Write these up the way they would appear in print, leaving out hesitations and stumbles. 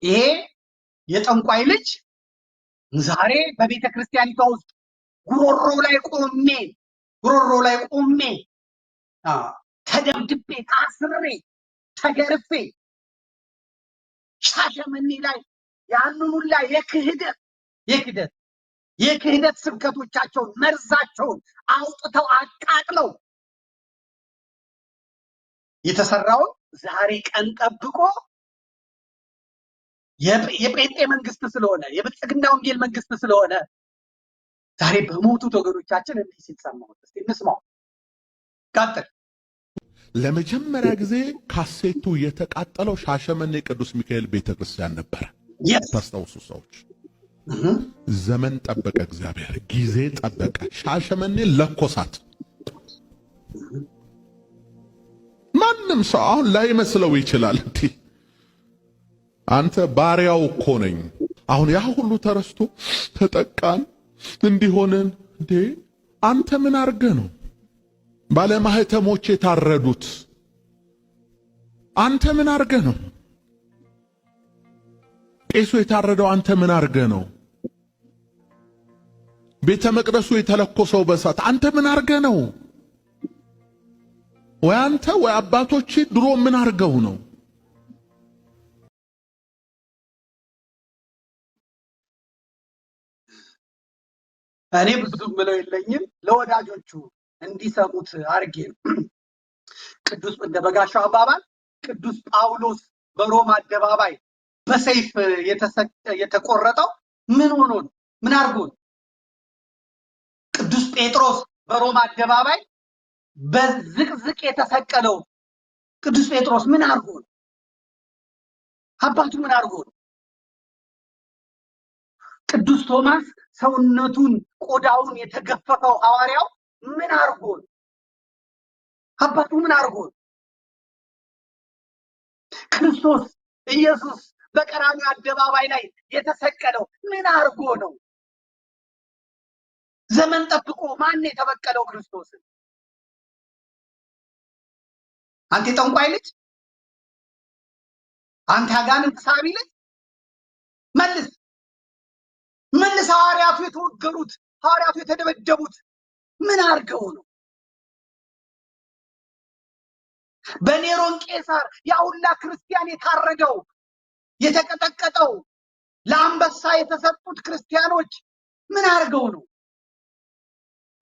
ይሄ የጠንቋይ ልጅ ዛሬ በቤተ ክርስቲያኒቷ ውስጥ ጉሮሮ ላይ ቆሜ ተደብድቤ ታስሬ ተገርፌ ሻሸመኔ ላይ ያንን ሁላ የክህደት ስብከቶቻቸውን መርዛቸውን አውጥተው አቃጥለው የተሰራውን ዛሬ ቀን ጠብቆ የጴንጤ መንግስት ስለሆነ የብልጽግና ወንጌል መንግስት ስለሆነ ዛሬ በሞቱት ወገኖቻችን እንዲህ ሲል ሰማሁት። እስቲ እንስማው። ቀጥል። ለመጀመሪያ ጊዜ ካሴቱ የተቃጠለው ሻሸመኔ ቅዱስ ሚካኤል ቤተክርስቲያን ነበረ። ታስታውሱ ሰዎች፣ ዘመን ጠበቀ፣ እግዚአብሔር ጊዜ ጠበቀ፣ ሻሸመኔ ለኮሳት። ማንም ሰው አሁን ላይመስለው ይችላል። አንተ ባሪያው እኮ ነኝ። አሁን ያ ሁሉ ተረስቶ ተጠቃን እንዲሆንን እንዴ? አንተ ምን አርገ ነው ባለማህተሞች የታረዱት? አንተ ምን አርገ ነው ቄሱ የታረደው? አንተ ምን አርገ ነው ቤተ መቅደሱ የተለኮሰው በሳት? አንተ ምን አርገ ነው? ወይ አንተ ወይ አባቶች ድሮ ምን አርገው ነው? እኔ ብዙ ምለው የለኝም፣ ለወዳጆቹ እንዲሰሙት አርጌ ቅዱስ እንደ በጋሻው አባባል ቅዱስ ጳውሎስ በሮማ አደባባይ በሰይፍ የተቆረጠው ምን ሆኖ ነው? ምን አርጎ ነው? ቅዱስ ጴጥሮስ በሮማ አደባባይ በዝቅዝቅ የተሰቀለው ቅዱስ ጴጥሮስ ምን አርጎ ነው? አባቱ ምን አርጎ ነው? ቅዱስ ቶማስ ሰውነቱን ቆዳውን የተገፈፈው ሐዋርያው ምን አርጎ ነው? አባቱ ምን አርጎ ነው? ክርስቶስ ኢየሱስ በቀራንዮ አደባባይ ላይ የተሰቀለው ምን አርጎ ነው? ዘመን ጠብቆ ማን የተበቀለው ክርስቶስን? አንተ ጠንቋይ ልጅ፣ አንተ አጋንንት ሳቢ ልጅ መልስ። ሐዋርያቱ የተወገሩት ሐዋርያቱ የተደበደቡት ምን አርገው ነው? በኔሮን ቄሳር ያውላ ክርስቲያን የታረደው የተቀጠቀጠው ለአንበሳ የተሰጡት ክርስቲያኖች ምን አርገው ነው?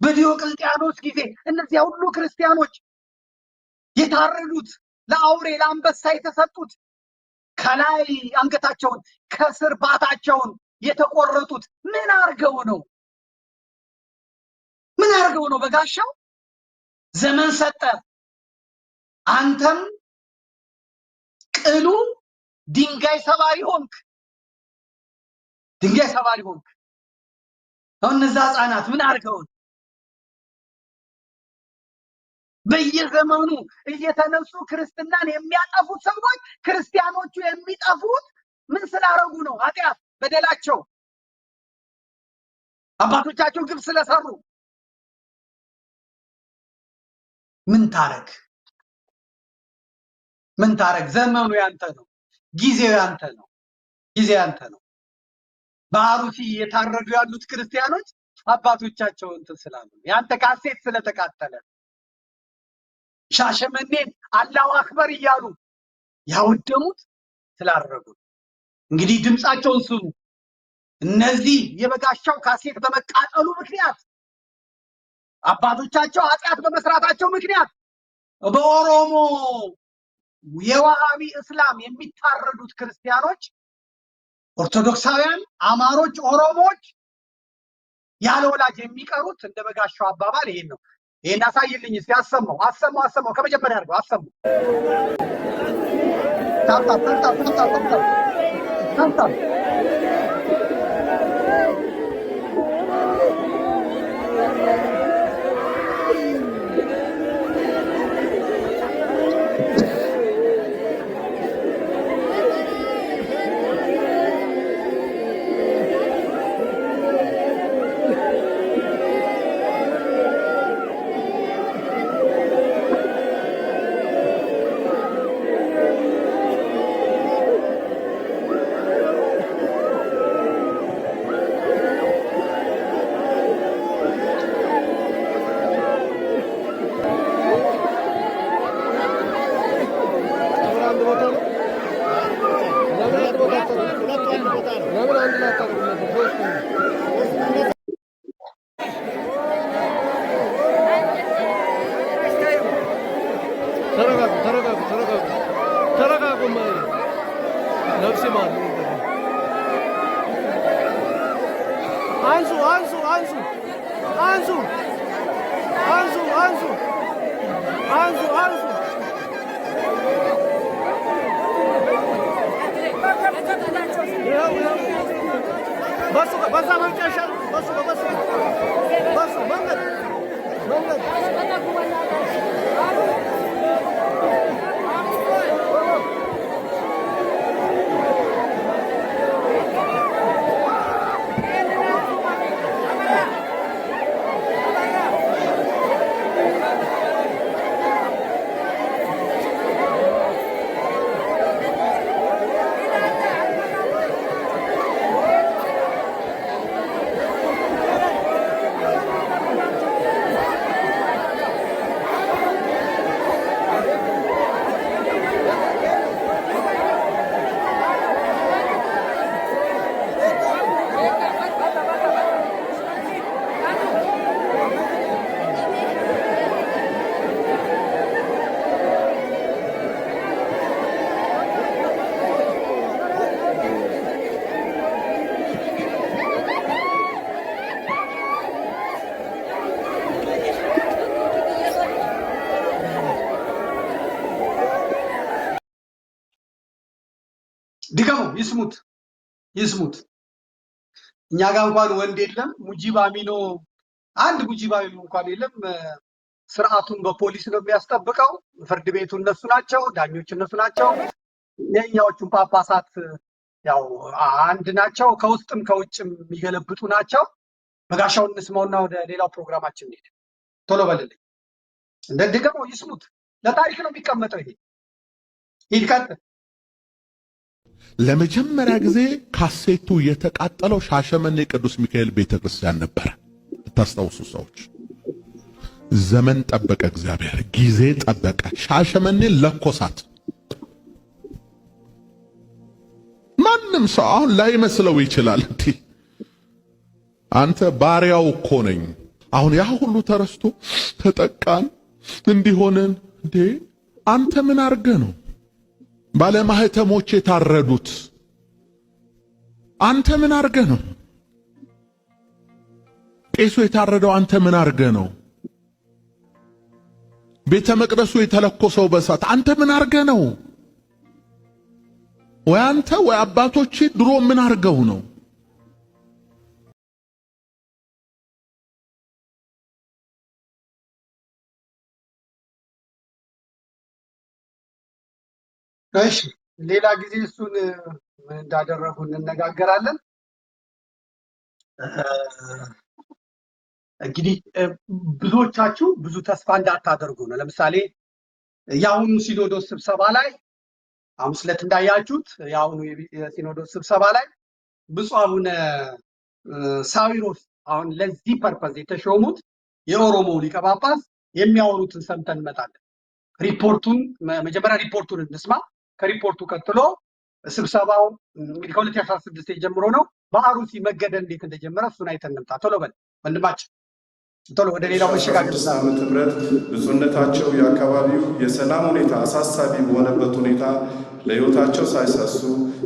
በዲዮቅልጥያኖስ ጊዜ እነዚያ ሁሉ ክርስቲያኖች የታረዱት ለአውሬ ለአንበሳ የተሰጡት ከላይ አንገታቸውን ከስር ባታቸውን የተቆረጡት ምን አርገው ነው? ምን አርገው ነው? በጋሻው ዘመን ሰጠ፣ አንተም ቅሉ ድንጋይ ሰባሪ ሆንክ። አሁን እነዛ ህፃናት ምን አርገው ነው? በየዘመኑ እየተነሱ ክርስትናን የሚያጠፉት ሰዎች ክርስቲያኖቹ የሚጠፉት ምን ስላረጉ ነው? ኃጢአት በደላቸው አባቶቻቸው ግብ ስለሰሩ። ምን ታረግ? ዘመኑ ያንተ ነው፣ ጊዜው ያንተ ነው። በአሩሲ የታረዱ ያሉት ክርስቲያኖች አባቶቻቸው እንትን ስላሉ ያንተ ካሴት ስለተቃጠለ ሻሸመኔን አላሁ አክበር እያሉ ያወደሙት ስላረጉ። እንግዲህ ድምጻቸውን ስሙ። እነዚህ የበጋሻው ካሴት በመቃጠሉ ምክንያት አባቶቻቸው ኃጢአት በመስራታቸው ምክንያት በኦሮሞ የዋሃቢ እስላም የሚታረዱት ክርስቲያኖች፣ ኦርቶዶክሳውያን፣ አማሮች፣ ኦሮሞዎች ያለ ወላጅ የሚቀሩት እንደ በጋሻው አባባል ይሄን ነው። ይሄን አሳይልኝ እስቲ። አሰማው ከመጀመሪያ አድርገው አሰማው። ታምጣ نفسي ما انسو انسو انسو انسو انسو انسو انسو انسو بس بس ما انتشر بس بس بس منقد منقد ድገሙ ይስሙት ይስሙት። እኛ ጋር እንኳን ወንድ የለም። ሙጂብ አሚኖ አንድ ሙጂብ አሚኖ እንኳን የለም። ስርዓቱን በፖሊስ ነው የሚያስጠብቀው። ፍርድ ቤቱ እነሱ ናቸው፣ ዳኞች እነሱ ናቸው። የኛዎቹን ጳጳሳት ያው አንድ ናቸው፣ ከውስጥም ከውጭም የሚገለብጡ ናቸው። በጋሻውን እንስማውና ወደ ሌላው ፕሮግራማችን እንሂድ። ቶሎ በልልኝ። ድገሙ ይስሙት። ለታሪክ ነው የሚቀመጠው ይሄ። ሂድ ቀጥል። ለመጀመሪያ ጊዜ ካሴቱ የተቃጠለው ሻሸመኔ ቅዱስ ሚካኤል ቤተክርስቲያን ነበረ። ታስታውሱ ሰዎች፣ ዘመን ጠበቀ፣ እግዚአብሔር ጊዜ ጠበቀ። ሻሸመኔ ለኮሳት። ማንም ሰው አሁን ላይመስለው ይችላል። አንተ ባሪያው እኮ ነኝ። አሁን ያ ሁሉ ተረስቶ ተጠቃን እንዲሆነን እንዴ? አንተ ምን አርገ ነው ባለማህተሞች የታረዱት? አንተ ምን አርገ ነው? ቄሱ የታረደው አንተ ምን አርገ ነው? ቤተ መቅደሱ የተለኮሰው በሳት አንተ ምን አርገ ነው? ወይ አንተ ወይ አባቶች ድሮ ምን አርገው ነው? እሺ ሌላ ጊዜ እሱን ምን እንዳደረጉ እንነጋገራለን። እንግዲህ ብዙዎቻችሁ ብዙ ተስፋ እንዳታደርጉ ነው። ለምሳሌ የአሁኑ ሲኖዶስ ስብሰባ ላይ ሐሙስ ዕለት እንዳያችሁት የአሁኑ የሲኖዶስ ስብሰባ ላይ ብፁዕ አቡነ ሳዊሮስ አሁን ለዚህ ፐርፐዝ የተሾሙት የኦሮሞ ሊቀ ጳጳስ የሚያወሩትን ሰምተን እንመጣለን። ሪፖርቱን መጀመሪያ ሪፖርቱን እንስማ። ከሪፖርቱ ቀጥሎ ስብሰባው እንግዲህ ከ2016 ጀምሮ ነው። በአሩሲ መገደል እንዴት እንደጀመረ እሱን አይተን እንምጣ። ቶሎ በል ወንድማችን፣ ቶሎ ወደ ሌላው መሸጋገር። ዓመተ ምህረት ብፁዕነታቸው የአካባቢው የሰላም ሁኔታ አሳሳቢ በሆነበት ሁኔታ ለሕይወታቸው ሳይሳሱ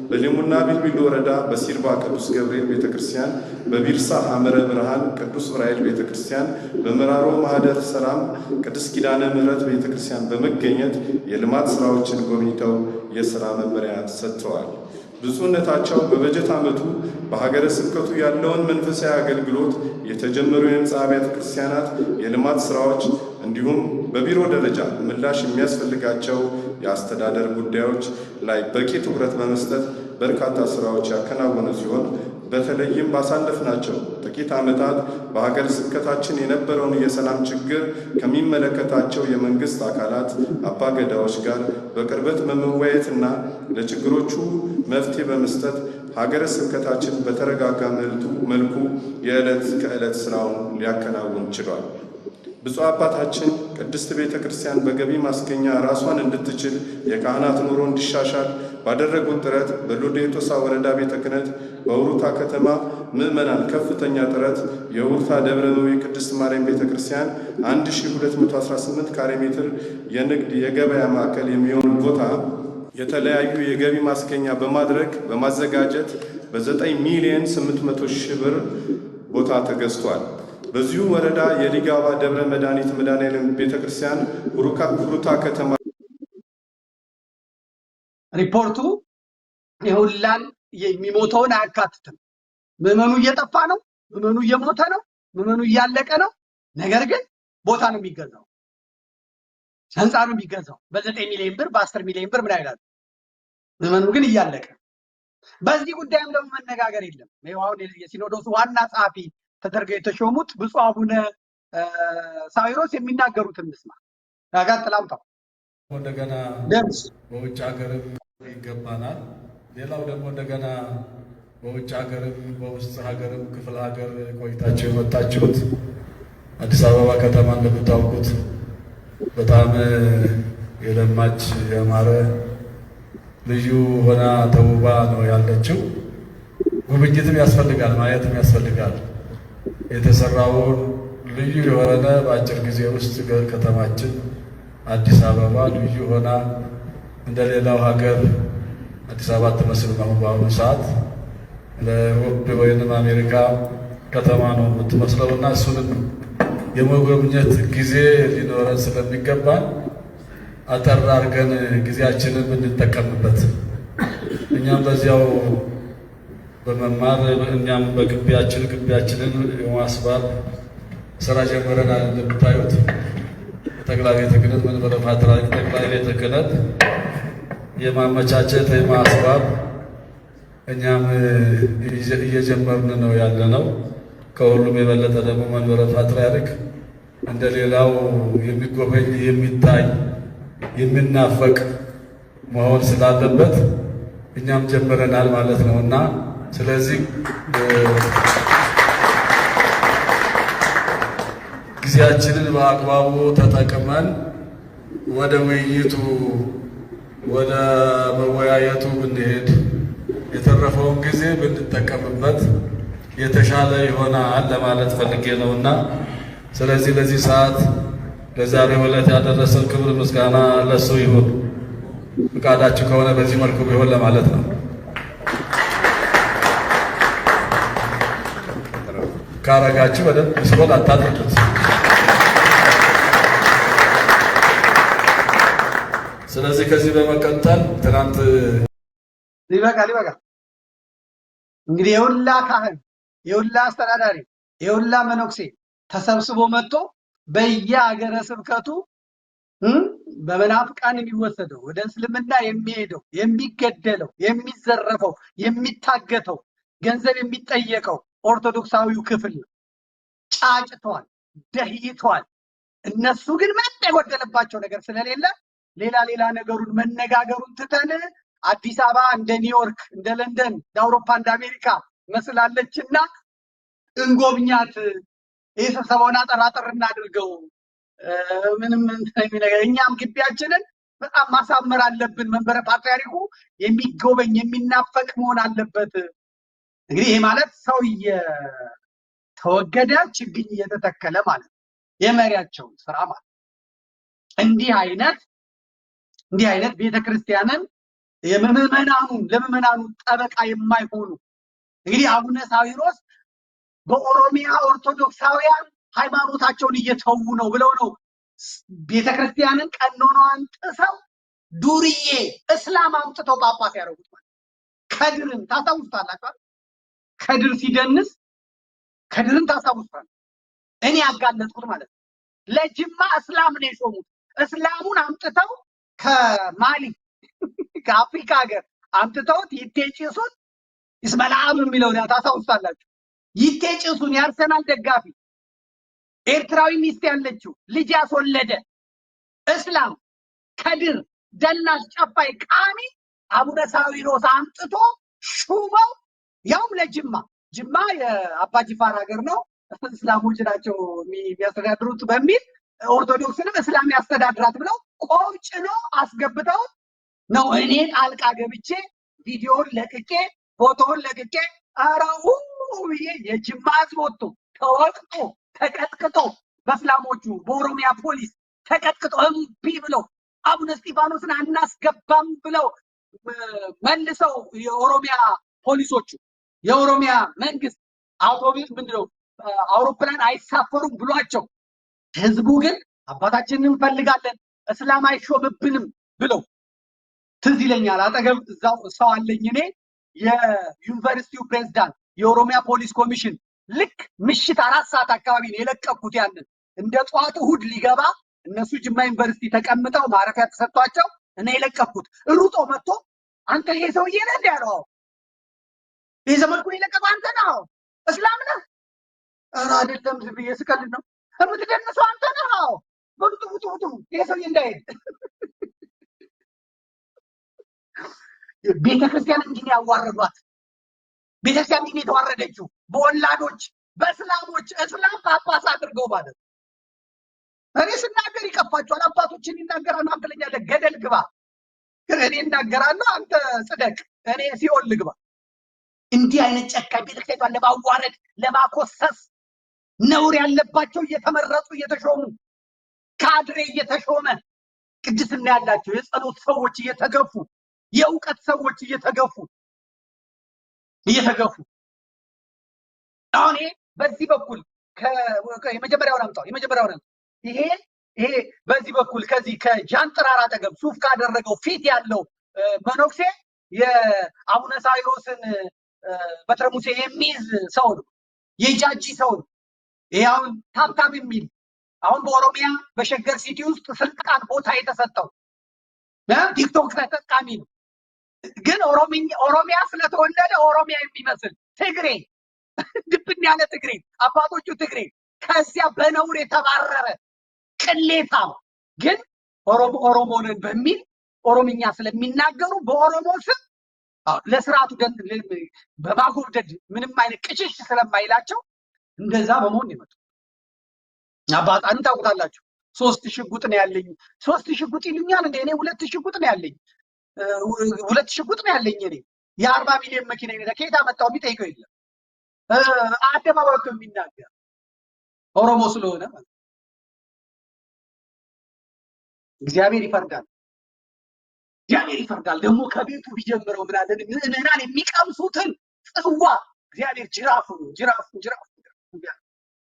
በሊሙና ቢልቢል ወረዳ በሲርባ ቅዱስ ገብርኤል ቤተክርስቲያን፣ በቢርሳ ሐመረ ብርሃን ቅዱስ ዑራኤል ቤተክርስቲያን፣ በመራሮ ማህደር ሰላም ቅዱስ ኪዳነ ምሕረት ቤተክርስቲያን በመገኘት የልማት ስራዎችን ጎብኝተው የሥራ መመሪያ ሰጥተዋል። ብፁዕነታቸው በበጀት ዓመቱ በሀገረ ስብከቱ ያለውን መንፈሳዊ አገልግሎት፣ የተጀመሩ የሕንፃ አብያተ ክርስቲያናት የልማት ስራዎች እንዲሁም በቢሮ ደረጃ ምላሽ የሚያስፈልጋቸው የአስተዳደር ጉዳዮች ላይ በቂ ትኩረት በመስጠት በርካታ ስራዎች ያከናወኑ ሲሆን በተለይም ባሳለፍናቸው ጥቂት ዓመታት በሀገረ ስብከታችን የነበረውን የሰላም ችግር ከሚመለከታቸው የመንግስት አካላት አባገዳዎች ጋር በቅርበት በመወያየትና ለችግሮቹ መፍትሄ በመስጠት ሀገረ ስብከታችን በተረጋጋ መልኩ የዕለት ከዕለት ስራውን ሊያከናውን ችሏል። ብፁዕ አባታችን ቅድስት ቤተ ክርስቲያን በገቢ ማስገኛ ራሷን እንድትችል የካህናት ኑሮ እንዲሻሻል ባደረጉት ጥረት በሎዴ ቶሳ ወረዳ ቤተ ክህነት በውሩታ ከተማ ምዕመናን ከፍተኛ ጥረት የውሩታ ደብረ መዊ ቅድስት ማርያም ቤተ ክርስቲያን 1218 ካሬ ሜትር የንግድ የገበያ ማዕከል የሚሆን ቦታ የተለያዩ የገቢ ማስገኛ በማዘጋጀት በ9 ሚሊዮን 800 ሺህ ብር ቦታ ተገዝቷል። በዚሁ ወረዳ የሊጋባ ደብረ መድኃኒት መድኃኔዓለም ቤተክርስቲያን ሁሩታ ከተማ ሪፖርቱ የሁላን የሚሞተውን አያካትትም። ምዕመኑ እየጠፋ ነው፣ ምዕመኑ እየሞተ ነው፣ ምዕመኑ እያለቀ ነው። ነገር ግን ቦታ ነው የሚገዛው፣ ህንፃ ነው የሚገዛው። በ9 ሚሊዮን ብር በ10 ሚሊዮን ብር ምን አይላል። ምዕመኑ ግን እያለቀ። በዚህ ጉዳይም ደግሞ መነጋገር የለም። አሁን የሲኖዶሱ ዋና ጸሐፊ ተደርገው የተሾሙት ብፁዕ አቡነ ሳዊሮስ የሚናገሩትን እንስማ። ያጋጥላምጣው እንደገና በውጭ ሀገርም ይገባናል። ሌላው ደግሞ እንደገና በውጭ ሀገርም በውስጥ ሀገርም ክፍለ ሀገር ቆይታችሁ የመጣችሁት አዲስ አበባ ከተማ እንደምታውቁት በጣም የለማች ያማረ ልዩ ሆና ተውባ ነው ያለችው። ጉብኝትም ያስፈልጋል፣ ማየትም ያስፈልጋል። የተሰራውን ልዩ የሆነ በአጭር ጊዜ ውስጥ ከተማችን አዲስ አበባ ልዩ ሆና እንደሌላው ሀገር አዲስ አበባ ትመስል ነው። በአሁኑ ሰዓት ለአውሮፓ ወይንም አሜሪካ ከተማ ነው የምትመስለው እና እሱንም የመጎብኘት ጊዜ ሊኖረን ስለሚገባን አጠር አድርገን ጊዜያችንን ብንጠቀምበት እኛም በዚያው በመማር እኛም ግቢያችንን የማስባብ ስራ ጀምረናል። እንደምታዩት ጠቅላይ ቤተ ክህነት መንበረ ፓትርያርክ ጠቅላይ ቤተ ክህነት የማመቻቸት የማስባብ እኛም እየጀመርን ነው ያለነው። ከሁሉም የበለጠ ደግሞ መንበረ ፓትርያርክ እንደሌላው የሚጎበኝ የሚታይ የሚናፈቅ መሆን ስላለበት እኛም ጀምረናል ማለት ነው እና ስለዚህ ጊዜያችንን በአግባቡ ተጠቅመን ወደ ውይይቱ ወደ መወያየቱ ብንሄድ የተረፈውን ጊዜ ብንጠቀምበት የተሻለ ይሆናል ለማለት ፈልጌ ነውና ስለዚህ ለዚህ ሰዓት ለዛሬው ዕለት ያደረሰን ክብር ምስጋና ለሱ ይሁን። ፍቃዳችሁ ከሆነ በዚህ መልኩ ቢሆን ለማለት ነው። ካረጋችሁ በደንብ ስኮል አታድርጉት። ስለዚህ ከዚህ በመቀጠል ትናንት ይበቃል። እንግዲህ የሁላ ካህን የሁላ አስተዳዳሪ የሁላ መነኩሴ ተሰብስቦ መጥቶ በየሀገረ ስብከቱ በመናፍቃን የሚወሰደው ወደ እስልምና የሚሄደው የሚገደለው የሚዘረፈው የሚታገተው ገንዘብ የሚጠየቀው ኦርቶዶክሳዊው ክፍል ነው። ጫጭቷል፣ ደህይቷል። እነሱ ግን ምንም የጎደለባቸው ነገር ስለሌለ ሌላ ነገሩን መነጋገሩን ትተን አዲስ አበባ እንደ ኒውዮርክ እንደ ለንደን እንደ አውሮፓ እንደ አሜሪካ መስላለችና እንጎብኛት። ይህ ስብሰባውን አጠር እናድርገው። ምንም ነገር እኛም ግቢያችንን በጣም ማሳመር አለብን። መንበረ ፓትርያርኩ የሚጎበኝ የሚናፈቅ መሆን አለበት። እንግዲህ ይሄ ማለት ሰው እየተወገደ ችግኝ እየተተከለ ማለት የመሪያቸውን ስራ ማለት እንዲህ አይነት ቤተክርስቲያንን ለምዕመናኑ ጠበቃ የማይሆኑ እንግዲህ አቡነ ሳዊሮስ በኦሮሚያ ኦርቶዶክሳውያን ሃይማኖታቸውን እየተዉ ነው ብለው ነው ቤተክርስቲያንን ቀኖናዋን ጥሰው ዱርዬ እስላም አምጥተው ጳጳስ ያደረጉት ማለት። ከድርን ታስታውሱታላችሁ። ከድር ሲደንስ ከድርን ታስታውሱታል። እኔ ያጋለጥኩት ማለት ለጅማ እስላም ነው የሾሙት። እስላሙን አምጥተው ከማሊ ከአፍሪካ ሀገር አምጥተውት ይቴጭሱን ይስመላም የሚለው ታስታውሱታላችሁ። ይቴጭሱን የአርሰናል ደጋፊ ኤርትራዊ ሚስት ያለችው ልጅ ያስወለደ እስላም ከድር ደናስ ጨፋይ ቃሚ አቡነ ሳዊሮስ አምጥቶ ሹመው ያውም ለጅማ የአባ ጅፋር ሀገር ነው፣ እስላሞች ናቸው የሚያስተዳድሩት በሚል ኦርቶዶክስንም እስላም ያስተዳድራት ብለው ቆብጭኖ አስገብተው ነው። እኔ ጣልቃ ገብቼ ቪዲዮውን ለቅቄ ፎቶውን ለቅቄ አራው ብዬ የጅማ ህዝብ ወጥቶ ተወቅጦ ተቀጥቅጦ በእስላሞቹ በኦሮሚያ ፖሊስ ተቀጥቅጦ እምቢ ብለው አቡነ እስጢፋኖስን አናስገባም ብለው መልሰው የኦሮሚያ ፖሊሶቹ የኦሮሚያ መንግስት አውቶቡስ ምንድነው አውሮፕላን አይሳፈሩም ብሏቸው ህዝቡ ግን አባታችንን እንፈልጋለን እስላም አይሾምብንም ብለው ትዝ ይለኛል። አጠገብ እዛው ሰው አለኝ እኔ የዩኒቨርሲቲው ፕሬዝዳንት የኦሮሚያ ፖሊስ ኮሚሽን ልክ ምሽት 4 ሰዓት አካባቢ ነው የለቀቁት። ያንን እንደ ጠዋት እሑድ ሊገባ እነሱ ጅማ ዩኒቨርሲቲ ተቀምጠው ማረፊያ ተሰጥቷቸው እኔ የለቀቁት ሩጦ መጥቶ አንተ ይሄ ሰውዬ ነህ እንዴ ያለው። ይሄ ዘመድኩን የለቀቀው አንተ ነህ? እስላም ነህ? ኧረ አይደለም ዝም ብዬ ስቀልድ ነው። የምትደንሰው አንተ ነህ? በጥጡ ጥጡ ይሄ ሰውዬ እንዳይሄድ ቤተክርስቲያን እንዲህ ያዋረዷት። ቤተክርስቲያን እንዲህ የተዋረደችው በወላዶች በእስላሞች እስላም ጳጳስ አድርገው ማለት ነው። እኔ ስናገር ይከፋቸዋል። አባቶችን ይናገራሉ። አንተ ለኛ ገደል ግባ፣ እኔ እናገራለሁ አንተ ጽደቅ፣ እኔ ሲኦል ልግባ። እንዲህ አይነት ጨካኝ ቤተክርስቲያኗን ለማዋረድ ለማኮሰስ ነውር ያለባቸው እየተመረጡ እየተሾሙ ካድሬ እየተሾመ ቅድስና ያላቸው የጸሎት ሰዎች እየተገፉ የእውቀት ሰዎች እየተገፉ አሁን በዚህ በኩል የመጀመሪያውን አምጣው ይሄ በዚህ በኩል ከዚህ ከጃንጥራር አጠገብ ሱፍ ካደረገው ፊት ያለው መነኩሴ የአቡነ ሳይሮስን በትረ ሙሴ የሚይዝ ሰው ነው። የጃጂ ሰው ነው። ይሄ አሁን ታብታብ የሚል አሁን በኦሮሚያ በሸገር ሲቲ ውስጥ ስልጣን ቦታ የተሰጠው ቲክቶክ ተጠቃሚ ነው። ግን ኦሮሚያ ስለተወለደ ኦሮሚያ የሚመስል ትግሬ ድብን ያለ ትግሬ አባቶቹ ትግሬ ከዚያ በነውር የተባረረ ቅሌታ ግን ኦሮሞንን በሚል ኦሮምኛ ስለሚናገሩ በኦሮሞ ስም ለስርዓቱ በማጎብደድ ምንም አይነት ቅሽሽ ስለማይላቸው እንደዛ በመሆን ይመጡ። አባጣን ታውቁታላችሁ። 3 ሽጉጥ ነው ያለኝ 3 ሽጉጥ ይሉኛል እንደ እኔ 2 ሽጉጥ ነው ያለኝ 2 ሽጉጥ ነው ያለኝ እኔ የ40 ሚሊዮን መኪና ይነዳ ከየት አመጣው ቢጠይቀው የለም። አደባባይ ወጥቶ የሚናገር ኦሮሞ ስለሆነ ማለት እግዚአብሔር ይፈርዳል። ደግሞ ከቤቱ ቢጀምረው ምናለን ምዕመናን የሚቀምሱትን ጽዋ እግዚአብሔር ጅራፉ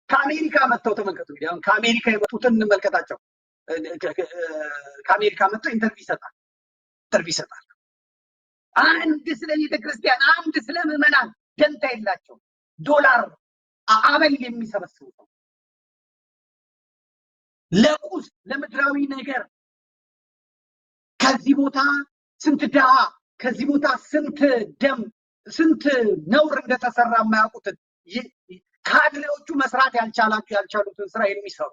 ከአሜሪካ መጥተው ተመልከቱ። እንግዲህ አሁን ከአሜሪካ የመጡትን እንመልከታቸው። ከአሜሪካ መጥተው ኢንተርቪው ይሰጣል። አንድ ስለ ቤተክርስቲያን አንድ ስለ ምዕመናን ደንታ የላቸው። ዶላር አበል የሚሰበስቡ ነው። ለቁስ ለምድራዊ ነገር ከዚህ ቦታ ስንት ድሃ ከዚህ ቦታ ስንት ደም ስንት ነውር እንደተሰራ የማያውቁትን ካድሬዎቹ መስራት ያልቻሉትን ስራ የሚሰሩ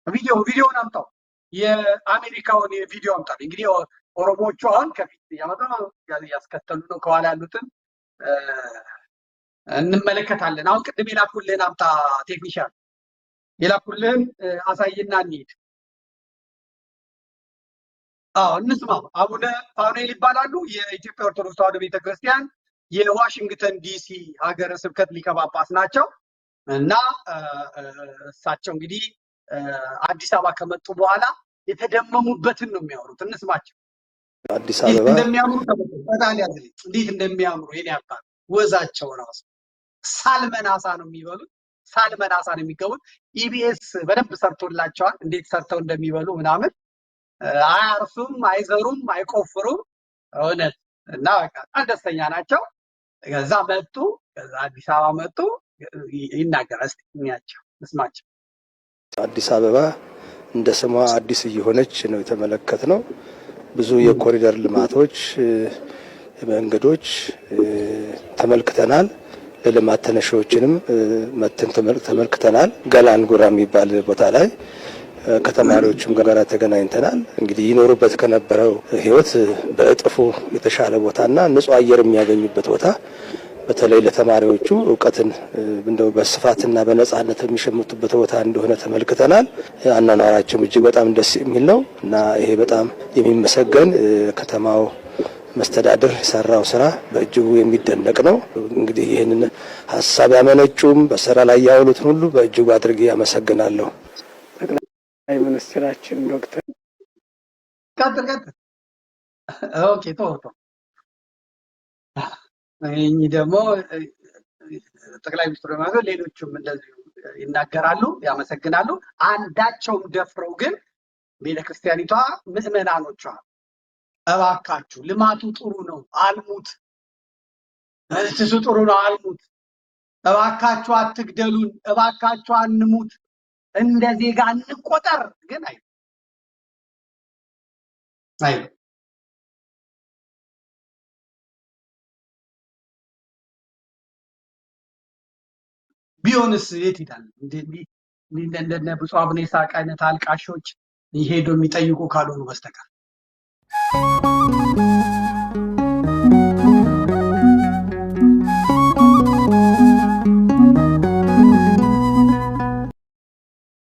ቪዲዮውን አምጣው። የአሜሪካውን ቪዲዮ አምጣው። እንግዲህ ኦሮሞዎቹ አሁን ከፊት ያስከተሉ ነው። ከኋላ ያሉትን እንመለከታለን። አሁን ቅድም የላኩልህን አምጣ ቴክኒሻን የላኩልህን አሳይና እንሂድ። እንስማ። አቡነ ፋኑኤል ይባላሉ። የኢትዮጵያ ኦርቶዶክስ ተዋሕዶ ቤተክርስቲያን የዋሽንግተን ዲሲ ሀገረ ስብከት ሊቀ ጳጳስ ናቸው እና እሳቸው እንግዲህ አዲስ አበባ ከመጡ በኋላ የተደመሙበትን ነው የሚያወሩት። እንስማቸው። አዲስ አበባ እንደሚያምሩ እንዴት እንደሚያምሩ የኔ አባት ወዛቸው ራሱ ሳልመናሳ ነው የሚበሉት። ሳልመናሳ ነው የሚገቡት። ኢቢኤስ በደንብ ሰርቶላቸዋል እንዴት ሰርተው እንደሚበሉ ምናምን። አያርሱም፣ አይዘሩም፣ አይቆፍሩም እውነት እና በቃ በጣም ደስተኛ ናቸው። ከዛ መጡ። ከዛ አዲስ አበባ መጡ። ይናገራል። እስቲ እንያቸው፣ እንስማቸው። አዲስ አበባ እንደ ስሟ አዲስ እየሆነች ነው የተመለከትነው። ብዙ የኮሪደር ልማቶች፣ መንገዶች ተመልክተናል። ለልማት ተነሺዎችንም መተን ተመልክተናል። ገላንጉራ የሚባል ቦታ ላይ ከተማሪዎችም ጋር ተገናኝተናል። እንግዲህ ይኖሩበት ከነበረው ህይወት በእጥፉ የተሻለ ቦታና ንጹህ አየር የሚያገኙበት ቦታ በተለይ ለተማሪዎቹ እውቀትን እንደው በስፋትና በነጻነት የሚሸምቱበት ቦታ እንደሆነ ተመልክተናል። አኗኗራቸው እጅግ በጣም ደስ የሚል ነው እና ይሄ በጣም የሚመሰገን ከተማው መስተዳድር የሰራው ስራ በእጅጉ የሚደነቅ ነው። እንግዲህ ይህንን ሀሳብ ያመነጩም በስራ ላይ ያውሉትን ሁሉ በእጅጉ አድርጌ ያመሰግናለሁ። ጠቅላይ ሚኒስትራችን ዶክተር ቀጥል። ኦኬ ቶቶ እኚህ ደግሞ ጠቅላይ ሚኒስትሩ ማለት ሌሎችም እንደዚሁ ይናገራሉ፣ ያመሰግናሉ። አንዳቸውም ደፍረው ግን ቤተክርስቲያኒቷ ምዕመናኖቿ እባካችሁ ልማቱ ጥሩ ነው አልሙት፣ እሱ ጥሩ ነው አልሙት፣ እባካችሁ አትግደሉን፣ እባካችሁ አንሙት፣ እንደ ዜጋ እንቆጠር ግን አይ ቢሆንስ የት ይላል? እንደነ ብፁዕ አቡነ ይስሐቅ አይነት አልቃሾች ይሄዱ የሚጠይቁ ካልሆኑ በስተቀር